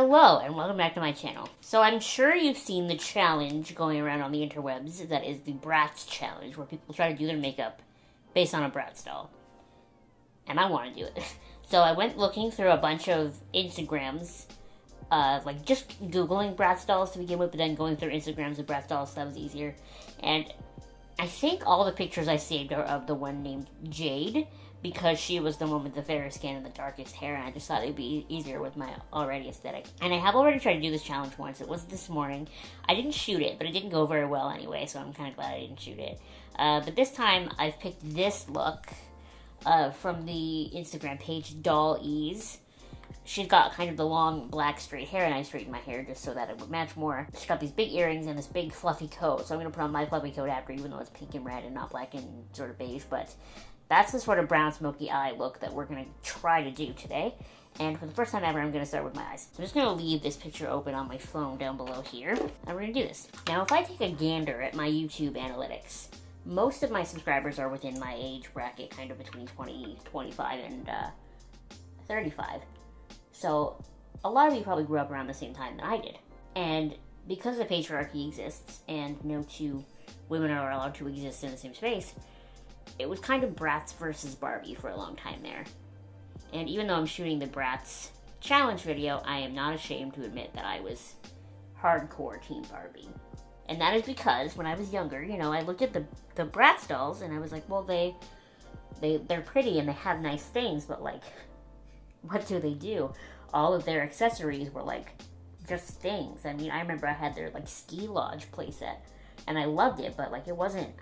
Hello and welcome back to my channel. So I'm sure you've seen the challenge going around on the interwebs that is the Bratz challenge, where people try to do their makeup based on a Bratz doll. And I want to do it. So I went looking through a bunch of Instagrams, like just Googling Bratz dolls to begin with, but then going through Instagrams of Bratz dolls, so that was easier. And I think all the pictures I saved are of the one named Jade, because she was the one with the fairest skin and the darkest hair, and I just thought it'd be easier with my already aesthetic. And I have already tried to do this challenge once. It was this morning. I didn't shoot it, but it didn't go very well anyway, so I'm kind of glad I didn't shoot it. But this time, I've picked this look from the Instagram page, Doll Ease. She's got kind of the long black straight hair, and I straightened my hair just so that it would match more. She's got these big earrings and this big fluffy coat, so I'm going to put on my fluffy coat after, even though it's pink and red and not black and sort of beige, but that's the sort of brown smoky eye look that we're going to try to do today. And for the first time ever, I'm going to start with my eyes. So I'm just going to leave this picture open on my phone down below here, and we're going to do this. Now, if I take a gander at my YouTube analytics, most of my subscribers are within my age bracket, kind of between 25 and 35. So a lot of you probably grew up around the same time that I did. And because the patriarchy exists and no two women are allowed to exist in the same space, it was kind of Bratz versus Barbie for a long time there. And even though I'm shooting the Bratz challenge video, I am not ashamed to admit that I was hardcore Team Barbie. And that is because when I was younger, you know, I looked at the Bratz dolls and I was like, well, they're pretty and they have nice things, but like, what do they do? All of their accessories were like just things. I mean, I remember I had their like ski lodge playset and I loved it, but like it wasn't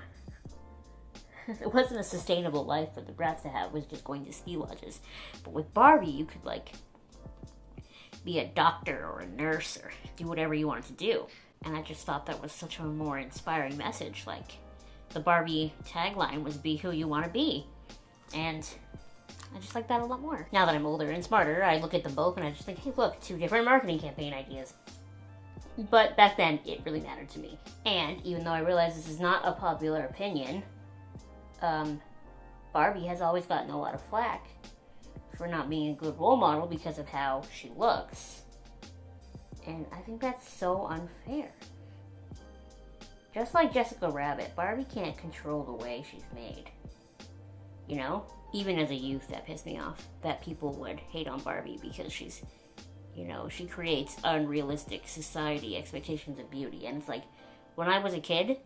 a sustainable life for the Bratz to have, was just going to ski lodges. But with Barbie, you could like be a doctor or a nurse or do whatever you wanted to do. And I just thought that was such a more inspiring message. Like, the Barbie tagline was be who you want to be. And I just like that a lot more. Now that I'm older and smarter, I look at them both and I just think, hey look, two different marketing campaign ideas. But back then, it really mattered to me. And even though I realize this is not a popular opinion, Barbie has always gotten a lot of flack for not being a good role model because of how she looks. And I think that's so unfair. Just like Jessica Rabbit, Barbie can't control the way she's made. You know? Even as a youth, that pissed me off. That people would hate on Barbie because she's, you know, she creates unrealistic society expectations of beauty. And it's like, when I was a kid,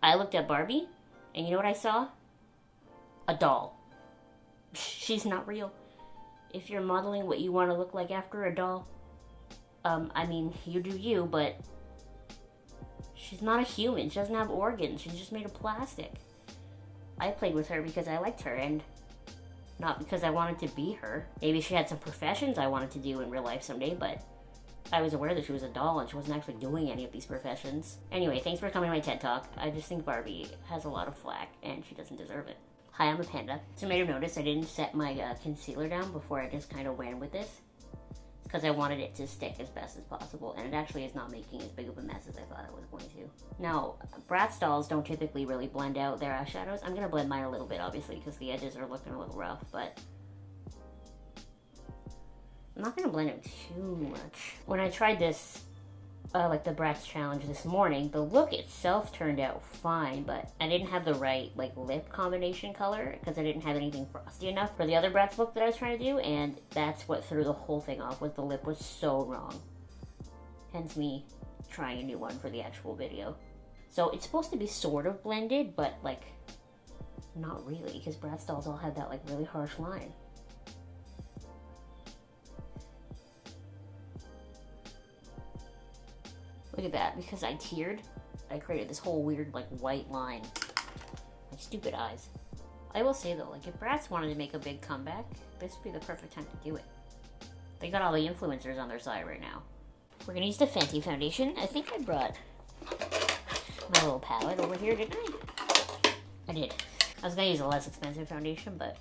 I looked at Barbie, and you know what I saw? A doll. She's not real. If you're modeling what you want to look like after a doll, I mean, you do you, but she's not a human. She doesn't have organs. She's just made of plastic. I played with her because I liked her, and not because I wanted to be her. Maybe she had some professions I wanted to do in real life someday, but I was aware that she was a doll and she wasn't actually doing any of these professions. Anyway, thanks for coming to my TED Talk. I just think Barbie has a lot of flack, and she doesn't deserve it. Hi, I'm a panda. So you may have noticed I didn't set my concealer down before I just kind of went with this. Because I wanted it to stick as best as possible, and it actually is not making as big of a mess as I thought it was going to. Now, Bratz dolls don't typically really blend out their eyeshadows. I'm going to blend mine a little bit, obviously, because the edges are looking a little rough, but I'm not going to blend it too much. When I tried this, like the Bratz challenge this morning, the look itself turned out fine, but I didn't have the right like lip combination color because I didn't have anything frosty enough for the other Bratz look that I was trying to do, and that's what threw the whole thing off, was the lip was so wrong. Hence me trying a new one for the actual video. So it's supposed to be sort of blended, but like not really, because Bratz dolls all have that like really harsh line. Look at that, because I teared, I created this whole weird, like, white line. My stupid eyes. I will say, though, like, if Bratz wanted to make a big comeback, this would be the perfect time to do it. They got all the influencers on their side right now. We're gonna use the Fenty foundation. I think I brought my little palette over here, didn't I? I did. I was gonna use a less expensive foundation, but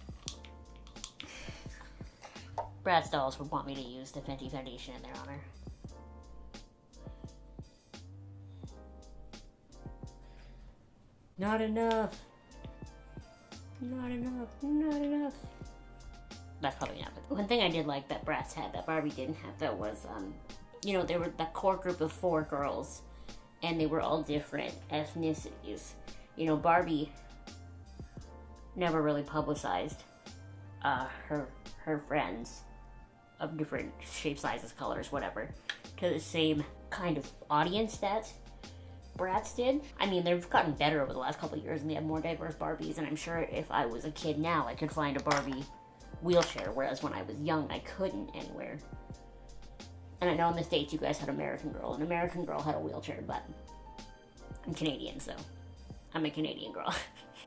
Bratz dolls would want me to use the Fenty foundation in their honor. Not enough. Not enough. Not enough. That's probably not good. One thing I did like that Bratz had that Barbie didn't have, though, was you know, there were that core group of 4 girls, and they were all different ethnicities. You know, Barbie never really publicized her friends of different shapes, sizes, colors, whatever, to the same kind of audience that Bratz did. I mean, they've gotten better over the last couple of years, and they have more diverse Barbies, and I'm sure if I was a kid now, I could find a Barbie wheelchair, whereas when I was young, I couldn't anywhere. And I know in the States you guys had American Girl, and American Girl had a wheelchair, but I'm Canadian, so I'm a Canadian girl.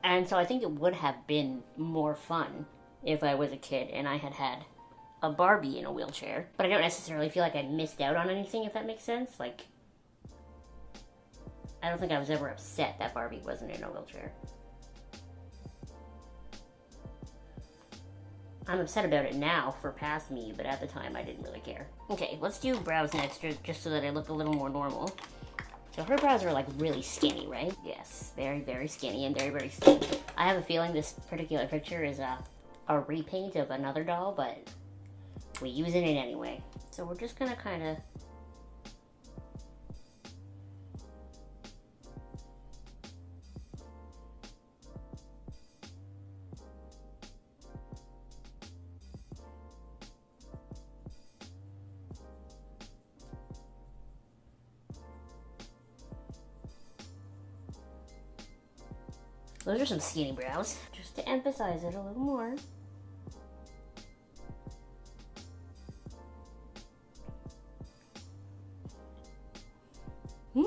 And so I think it would have been more fun if I was a kid and I had had a Barbie in a wheelchair. But I don't necessarily feel like I missed out on anything, if that makes sense. Like, I don't think I was ever upset that Barbie wasn't in a wheelchair. I'm upset about it now for past me, but at the time I didn't really care. Okay, let's do brows next, just so that I look a little more normal. So her brows are like really skinny, right? Yes, very, very skinny and very, very thin. I have a feeling this particular picture is a repaint of another doll, but we use it anyway. So we're just gonna kind of those are some skinny brows, just to emphasize it a little more. Do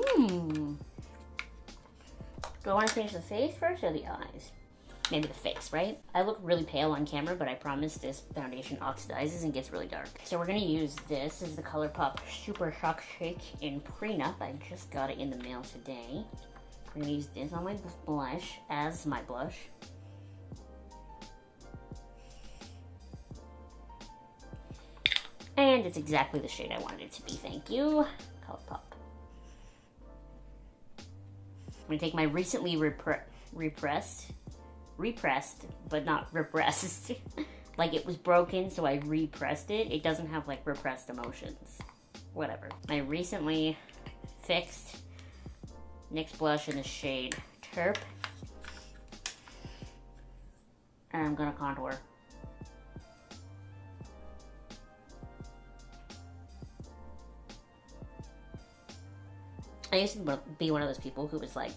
I want to finish the face first or the eyes? Maybe the face, right? I look really pale on camera, but I promise this foundation oxidizes and gets really dark. So we're gonna use this. This is the Colourpop Super Shock Shake in Prenup. I just got it in the mail today. I'm gonna use this on my blush as my blush. And it's exactly the shade I wanted it to be, thank you. Colourpop. I'm gonna take my recently repressed, but not repressed. Like it was broken, so I repressed it. It doesn't have like repressed emotions. Whatever. My recently fixed NYX Blush in the shade Taupe. And I'm gonna contour. I used to be one of those people who was like,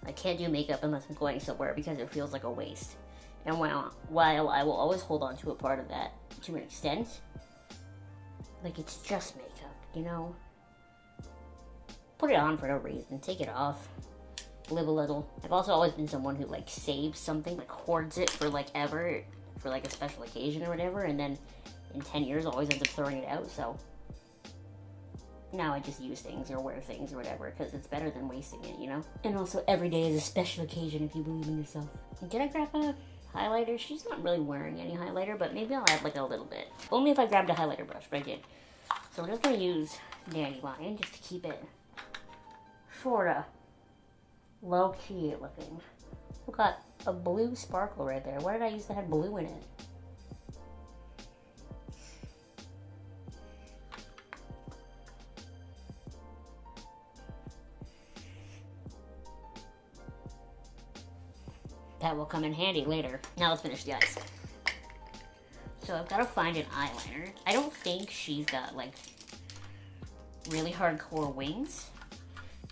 I can't do makeup unless I'm going somewhere because it feels like a waste. And while I will always hold on to a part of that to an extent, like it's just makeup, you know? Put it on for no reason, take it off, live a little. I've also always been someone who like saves something, like hoards it for like ever, for like a special occasion or whatever, and then in 10 years always ends up throwing it out, so now I just use things or wear things or whatever because it's better than wasting it, you know? And also every day is a special occasion if you believe in yourself. Did I grab a highlighter? She's not really wearing any highlighter, but maybe I'll add like a little bit. Only if I grabbed a highlighter brush, but I did. So we're just gonna use Dandelion just to keep it sorta low-key looking. We've got a blue sparkle right there. What did I use that had blue in it? That will come in handy later. Now let's finish the eyes. So I've got to find an eyeliner. I don't think she's got like really hardcore wings,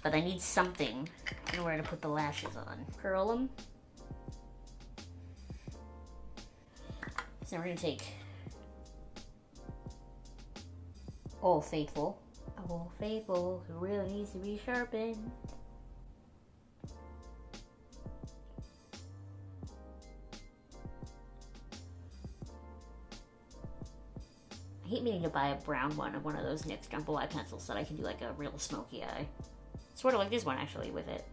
but I need something in order to put the lashes on. Curl them. So we're gonna take Old Faithful. Old Faithful, who really needs to be sharpened. I hate meaning to buy a brown one of those NYX Jumbo Eye pencils so that I can do like a real smoky eye. Sort of like this one actually with it.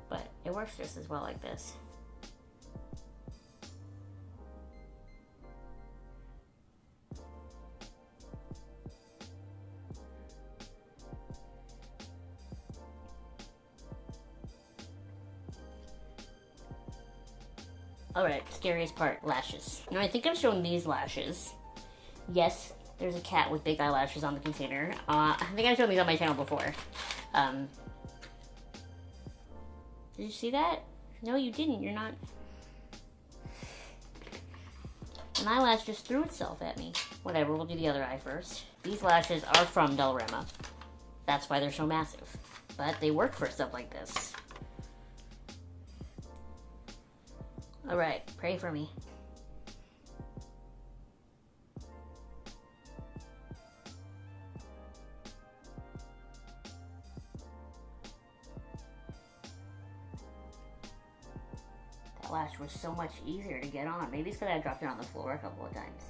But it works just as well like this. Alright, scariest part, lashes. Now I think I've shown these lashes. Yes, There's a cat with big eyelashes on the container. I think I showed these on my channel before. Did you see that? No, you didn't. You're not... An eyelash just threw itself at me. Whatever, we'll do the other eye first. These lashes are from Dollarama. That's why they're so massive. But they work for stuff like this. Alright, pray for me. That lash was so much easier to get on. Maybe it's because I dropped it on the floor a couple of times.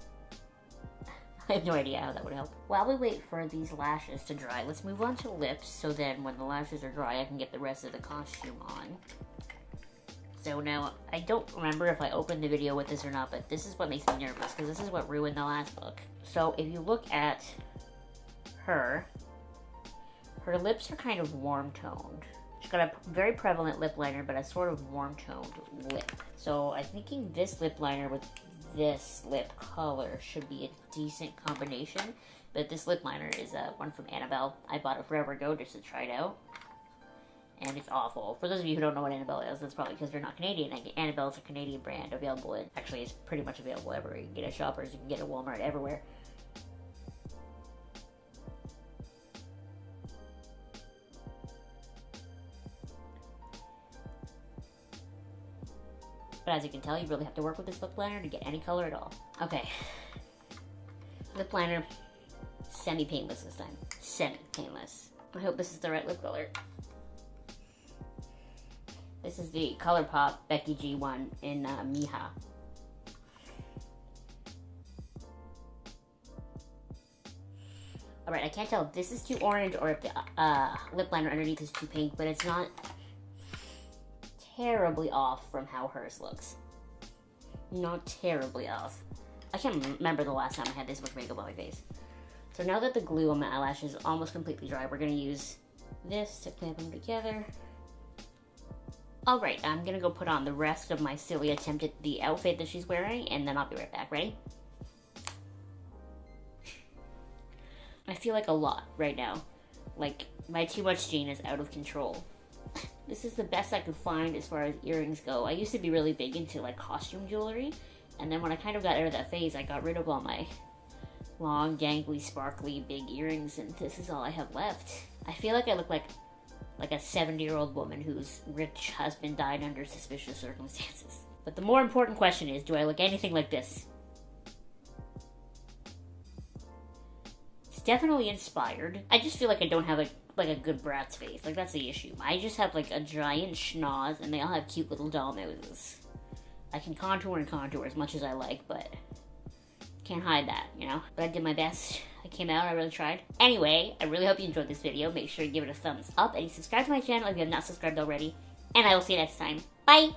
I have no idea how that would help. While we wait for these lashes to dry, let's move on to lips, so then when the lashes are dry, I can get the rest of the costume on. So now, I don't remember if I opened the video with this or not, but this is what makes me nervous, because this is what ruined the last look. So if you look at her lips are kind of warm-toned. She's got a very prevalent lip liner, but a sort of warm-toned lip. So I'm thinking this lip liner with this lip color should be a decent combination. But this lip liner is one from Annabelle. I bought it forever ago just to try it out. And it's awful. For those of you who don't know what Annabelle is, that's probably because they're not Canadian. Annabelle is a Canadian brand available in... Actually, it's pretty much available everywhere. You can get it at Shoppers, you can get it at Walmart, everywhere. But as you can tell, you really have to work with this lip liner to get any color at all. Okay. Lip liner, semi-painless this time. Semi-painless. I hope this is the right lip color. This is the Colourpop Becky G1 in Miha. Alright, I can't tell if this is too orange or if the lip liner underneath is too pink, but it's not terribly off from how hers looks. Not terribly off. I can't remember the last time I had this much makeup on my face. So now that the glue on my eyelashes is almost completely dry, we're going to use this to clamp them together. Alright, I'm going to go put on the rest of my silly attempt at the outfit that she's wearing, and then I'll be right back. Ready? I feel like a lot right now. Like, my too much gene is out of control. This is the best I could find as far as earrings go. I used to be really big into like costume jewelry, and then when I kind of got out of that phase, I got rid of all my long, gangly, sparkly, big earrings, and this is all I have left. I feel like I look like a 70-year-old woman whose rich husband died under suspicious circumstances. But the more important question is, do I look anything like this? It's definitely inspired. I just feel like I don't have like a good Bratz face. Like, that's the issue. I just have like a giant schnoz, and they all have cute little doll noses. I can contour and contour as much as I like, but can't hide that, you know? But I did my best. I came out, I really tried. Anyway, I really hope you enjoyed this video. Make sure you give it a thumbs up, and subscribe to my channel if you have not subscribed already. And I will see you next time. Bye!